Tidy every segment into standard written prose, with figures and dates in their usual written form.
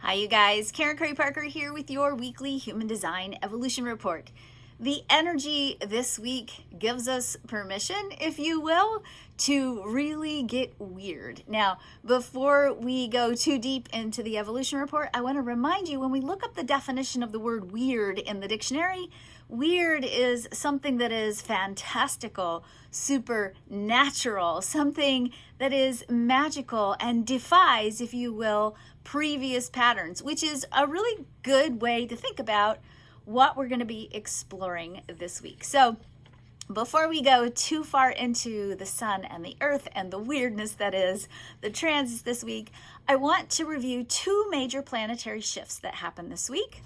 Hi you guys, Karen Curry Parker here with your weekly Human Design Evolution Report. The energy this week gives us permission, if you will, to really get weird. Now, before we go too deep into the evolution report, I want to remind you when we look up the definition of the word weird in the dictionary, weird is something that is fantastical, supernatural, something that is magical and defies, if you will, previous patterns, which is a really good way to think about what we're going to be exploring this week. So before we go too far into the sun and the earth and the weirdness that is the transits this week, I want to review two major planetary shifts that happened this week.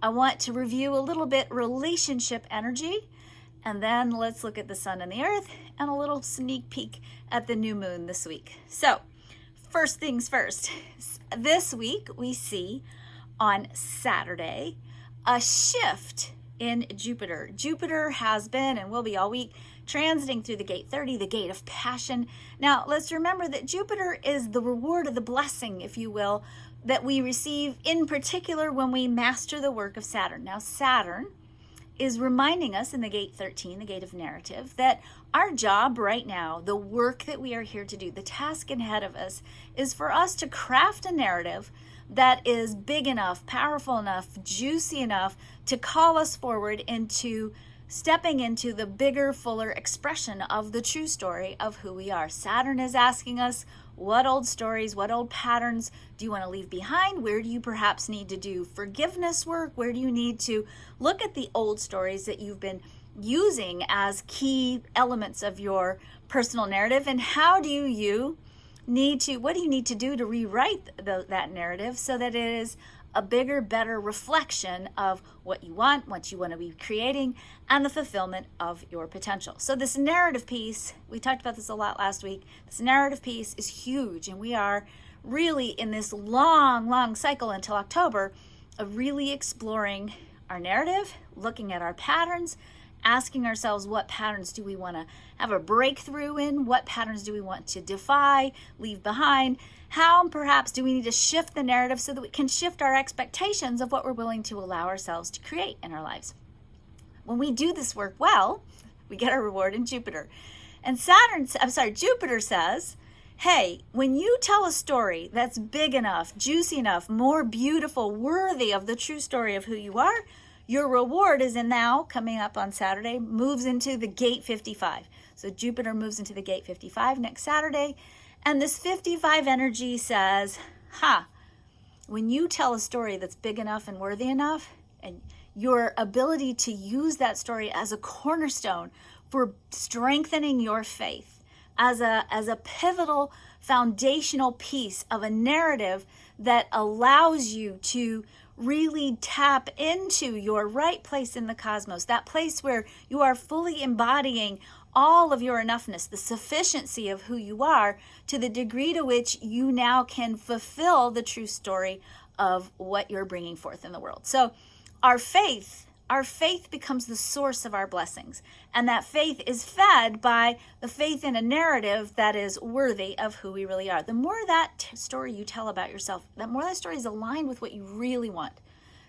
I want to review a little bit relationship energy, and then let's look at the sun and the earth and a little sneak peek at the new moon this week. So first things first, this week we see on Saturday a shift in Jupiter. Jupiter has been and will be all week transiting through the gate 30, the gate of passion. Now, let's remember that Jupiter is the reward of the blessing, if you will, that we receive in particular when we master the work of Saturn. Now, Saturn is reminding us in the gate 13, the gate of narrative, that our job right now, the work that we are here to do, the task ahead of us, is for us to craft a narrative that is big enough, powerful enough, juicy enough to call us forward into stepping into the bigger, fuller expression of the true story of who we are. Saturn is asking us, what old stories, what old patterns do you want to leave behind? Where do you perhaps need to do forgiveness work? Where do you need to look at the old stories that you've been using as key elements of your personal narrative? And how do you need to, what do you need to do to rewrite that narrative so that it is a bigger, better reflection of what you want to be creating, and the fulfillment of your potential. So this narrative piece, we talked about this a lot last week, this narrative piece is huge, and we are really in this long cycle until October of really exploring our narrative, looking at our patterns, asking ourselves what patterns do we want to have a breakthrough in, what patterns do we want to defy, leave behind, how perhaps do we need to shift the narrative so that we can shift our expectations of what we're willing to allow ourselves to create in our lives. When we do this work well, we get our reward in Jupiter. And Jupiter says, hey, when you tell a story that's big enough, juicy enough, more beautiful, worthy of the true story of who you are, your reward is now, coming up on Saturday, moves into the gate 55. So Jupiter moves into the gate 55 next Saturday. And this 55 energy says, when you tell a story that's big enough and worthy enough, and your ability to use that story as a cornerstone for strengthening your faith, as a pivotal foundational piece of a narrative that allows you to really tap into your right place in the cosmos, that place where you are fully embodying all of your enoughness, the sufficiency of who you are, to the degree to which you now can fulfill the true story of what you're bringing forth in the world. So our faith becomes the source of our blessings. And that faith is fed by the faith in a narrative that is worthy of who we really are. The more that story you tell about yourself, the more that story is aligned with what you really want,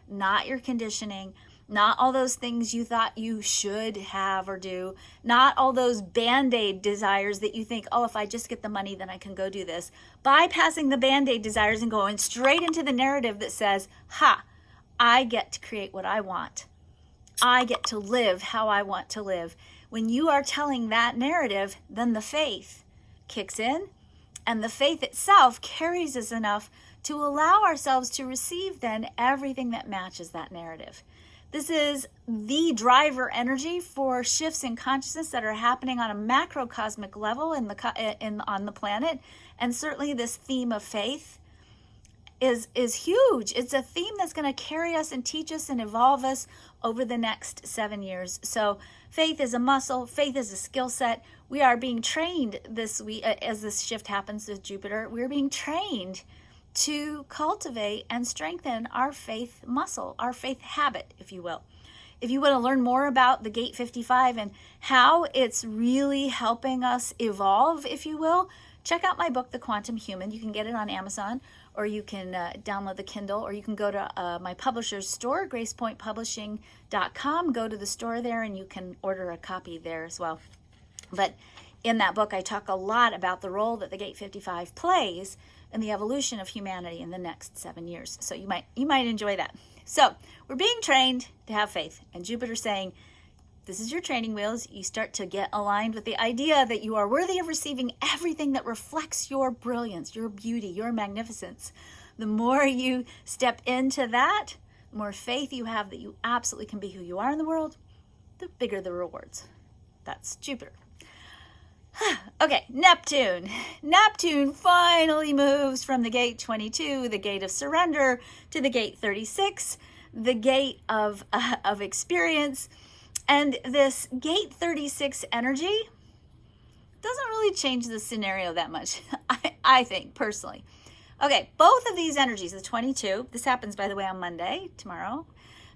not your conditioning, not all those things you thought you should have or do, not all those Band-Aid desires that you think, oh, if I just get the money, then I can go do this. Bypassing the Band-Aid desires and going straight into the narrative that says, I get to create what I want. I get to live how I want to live. When you are telling that narrative, then the faith kicks in, and the faith itself carries us enough to allow ourselves to receive then everything that matches that narrative. This is the driver energy for shifts in consciousness that are happening on a macrocosmic level on the planet, and certainly this theme of faith is huge. It's a theme that's going to carry us and teach us and evolve us over the next 7 years. So faith is a muscle, faith is a skill set. We are being trained this week, as this shift happens with Jupiter, we're being trained to cultivate and strengthen our faith muscle, our faith habit, if you will. If you want to learn more about the Gate 55 and how it's really helping us evolve, if you will, check out my book, The Quantum Human. You can get it on Amazon, or you can download the Kindle, or you can go to my publisher's store, gracepointpublishing.com. Go to the store there and you can order a copy there as well. But in that book, I talk a lot about the role that the Gate 55 plays in the evolution of humanity in the next 7 years. So you might enjoy that. So we're being trained to have faith, and Jupiter's saying, this is your training wheels. You start to get aligned with the idea that you are worthy of receiving everything that reflects your brilliance, your beauty, your magnificence. The more you step into that, the more faith you have that you absolutely can be who you are in the world, the bigger the rewards. That's Jupiter. Okay, Neptune. Neptune finally moves from the gate 22, the gate of surrender, to the gate 36, the gate of experience. And this gate 36 energy doesn't really change the scenario that much, I think, personally. Okay, both of these energies, the 22, this happens, by the way, on Monday, tomorrow,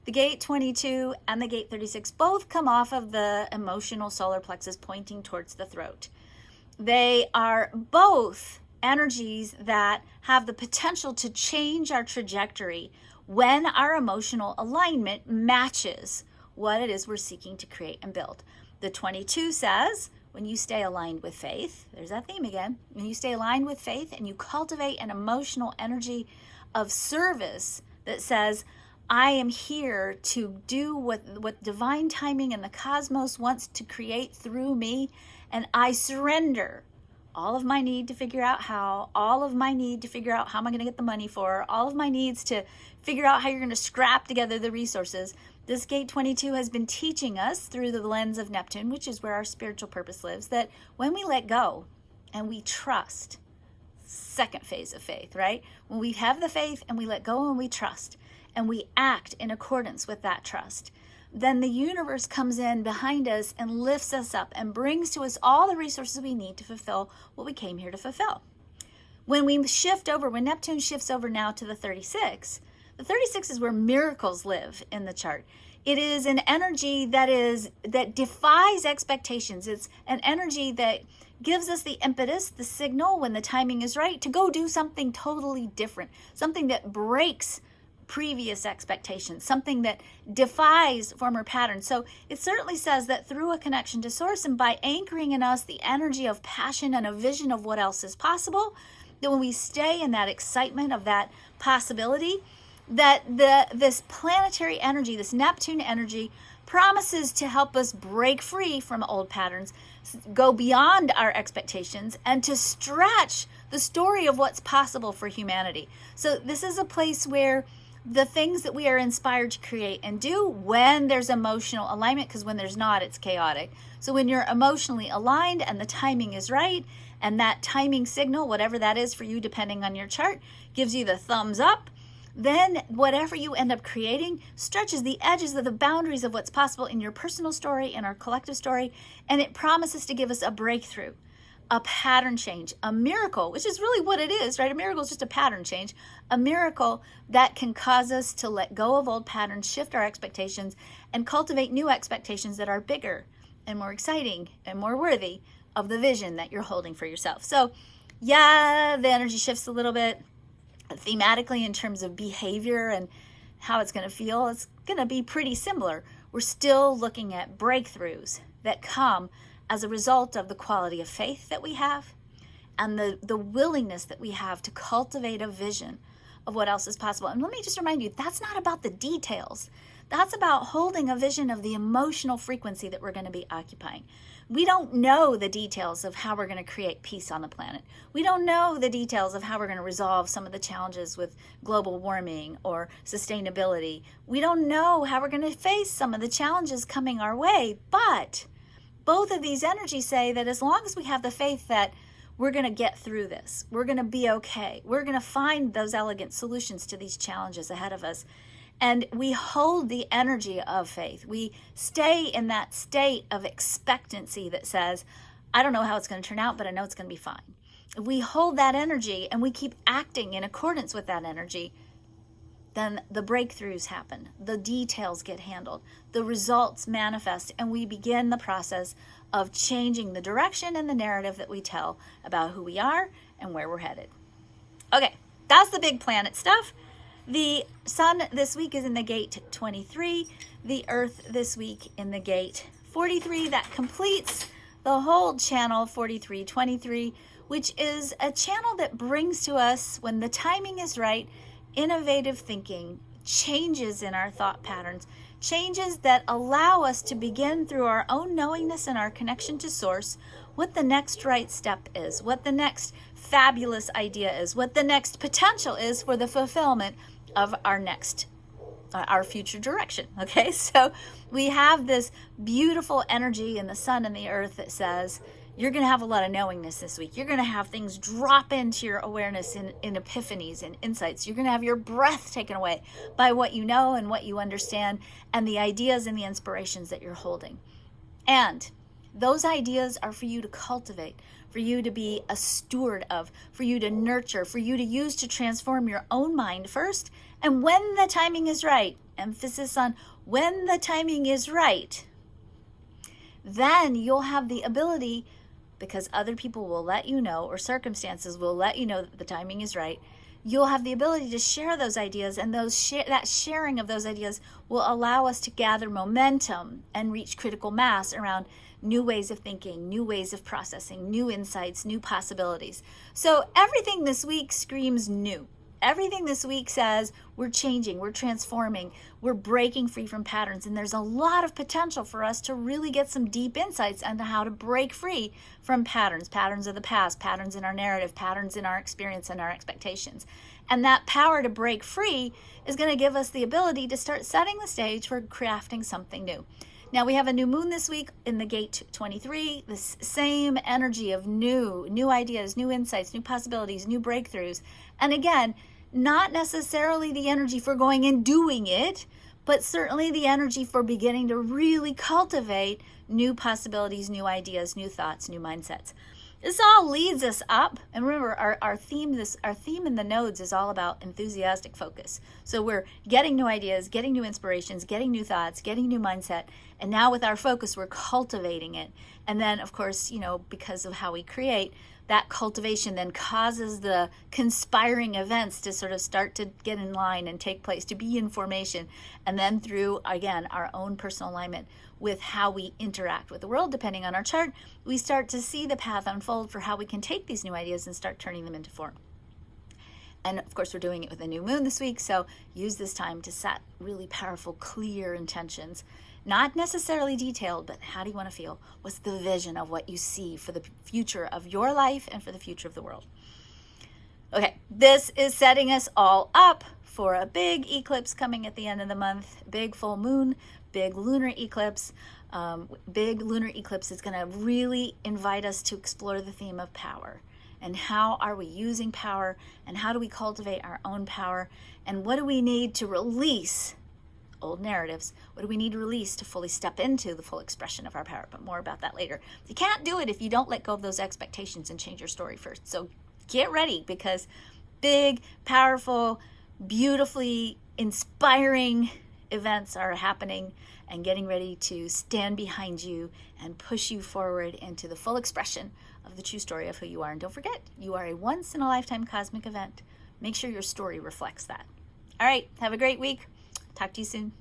the gate 22 and the gate 36 both come off of the emotional solar plexus pointing towards the throat. They are both energies that have the potential to change our trajectory when our emotional alignment matches what it is we're seeking to create and build. The 22 says, when you stay aligned with faith, there's that theme again, when you stay aligned with faith and you cultivate an emotional energy of service that says, I am here to do what divine timing and the cosmos wants to create through me, and I surrender all of my need to figure out how, all of my need to figure out how am I going to get the money for, all of my needs to figure out how you're going to scrap together the resources. This gate 22 has been teaching us through the lens of Neptune, which is where our spiritual purpose lives, that when we let go and we trust, second phase of faith, right? When we have the faith and we let go and we trust and we act in accordance with that trust, then the universe comes in behind us and lifts us up and brings to us all the resources we need to fulfill what we came here to fulfill. When we shift over, when Neptune shifts over now to the 36 is where miracles live in the chart. It is an energy that defies expectations. It's an energy that gives us the impetus, the signal when the timing is right to go do something totally different, something that breaks previous expectations, something that defies former patterns. So it certainly says that through a connection to source and by anchoring in us the energy of passion and a vision of what else is possible, that when we stay in that excitement of that possibility, that this planetary energy, this Neptune energy, promises to help us break free from old patterns, go beyond our expectations, and to stretch the story of what's possible for humanity. So this is a place where the things that we are inspired to create and do when there's emotional alignment, because when there's not, it's chaotic. So when you're emotionally aligned and the timing is right, and that timing signal, whatever that is for you, depending on your chart, gives you the thumbs up, then whatever you end up creating stretches the edges of the boundaries of what's possible in your personal story and our collective story, and it promises to give us a breakthrough, a pattern change, a miracle, which is really what it is, right? A miracle is just a pattern change, a miracle that can cause us to let go of old patterns, shift our expectations, and cultivate new expectations that are bigger and more exciting and more worthy of the vision that you're holding for yourself. So yeah, the energy shifts a little bit. Thematically, in terms of behavior and how it's going to feel, it's going to be pretty similar. We're still looking at breakthroughs that come as a result of the quality of faith that we have and the willingness that we have to cultivate a vision of what else is possible. And let me just remind you, that's not about the details. That's about holding a vision of the emotional frequency that we're going to be occupying. We don't know the details of how we're going to create peace on the planet. We don't know the details of how we're going to resolve some of the challenges with global warming or sustainability. We don't know how we're going to face some of the challenges coming our way. But both of these energies say that as long as we have the faith that we're going to get through this, we're going to be okay, we're going to find those elegant solutions to these challenges ahead of us, and we hold the energy of faith. We stay in that state of expectancy that says, I don't know how it's going to turn out, but I know it's going to be fine. If we hold that energy and we keep acting in accordance with that energy, then the breakthroughs happen. The details get handled. The results manifest, and we begin the process of changing the direction and the narrative that we tell about who we are and where we're headed. Okay, that's the big planet stuff. The sun this week is in the gate 23. The earth this week in the gate 43. That completes the whole channel 4323, which is a channel that brings to us, when the timing is right, innovative thinking, changes in our thought patterns, changes that allow us to begin through our own knowingness and our connection to source what the next right step is, what the next fabulous idea is, what the next potential is for the fulfillment of our future direction. Okay, so we have this beautiful energy in the sun and the earth that says you're going to have a lot of knowingness this week. You're going to have things drop into your awareness in epiphanies and insights. You're going to have your breath taken away by what you know and what you understand and the ideas and the inspirations that you're holding. And those ideas are for you to cultivate, for you to be a steward of, for you to nurture, for you to use to transform your own mind first. And when the timing is right, emphasis on when the timing is right, then you'll have the ability, because other people will let you know, or circumstances will let you know that the timing is right, you'll have the ability to share those ideas, and that sharing of those ideas will allow us to gather momentum and reach critical mass around new ways of thinking, new ways of processing, new insights, new possibilities. So everything this week screams new. Everything this week says we're changing, we're transforming, we're breaking free from patterns, and there's a lot of potential for us to really get some deep insights into how to break free from patterns of the past, patterns in our narrative, patterns in our experience and our expectations. And that power to break free is going to give us the ability to start setting the stage for crafting something new. Now we have a new moon this week in the gate 23, this same energy of new ideas, new insights, new possibilities, new breakthroughs. And again, not necessarily the energy for going and doing it, but certainly the energy for beginning to really cultivate new possibilities, new ideas, new thoughts, new mindsets. This all leads us up, and remember our theme in the nodes is all about enthusiastic focus. So we're getting new ideas, getting new inspirations, getting new thoughts, getting new mindset, and now with our focus we're cultivating it. And then of course, because of how we create, that cultivation then causes the conspiring events to sort of start to get in line and take place, to be in formation, and then through, again, our own personal alignment with how we interact with the world, depending on our chart, we start to see the path unfold for how we can take these new ideas and start turning them into form. And of course, we're doing it with a new moon this week, so use this time to set really powerful, clear intentions. Not necessarily detailed, but how do you want to feel? What's the vision of what you see for the future of your life and for the future of the world? Okay, this is setting us all up for a big eclipse coming at the end of the month, big full moon, big lunar eclipse. Big lunar eclipse is going to really invite us to explore the theme of power. And how are we using power? And how do we cultivate our own power? And what do we need to release old narratives? What do we need to release to fully step into the full expression of our power? But more about that later. You can't do it if you don't let go of those expectations and change your story first. So get ready, because big, powerful, beautifully inspiring events are happening and getting ready to stand behind you and push you forward into the full expression of the true story of who you are. And don't forget, you are a once-in-a-lifetime cosmic event. Make sure your story reflects that. All right, have a great week. Talk to you soon.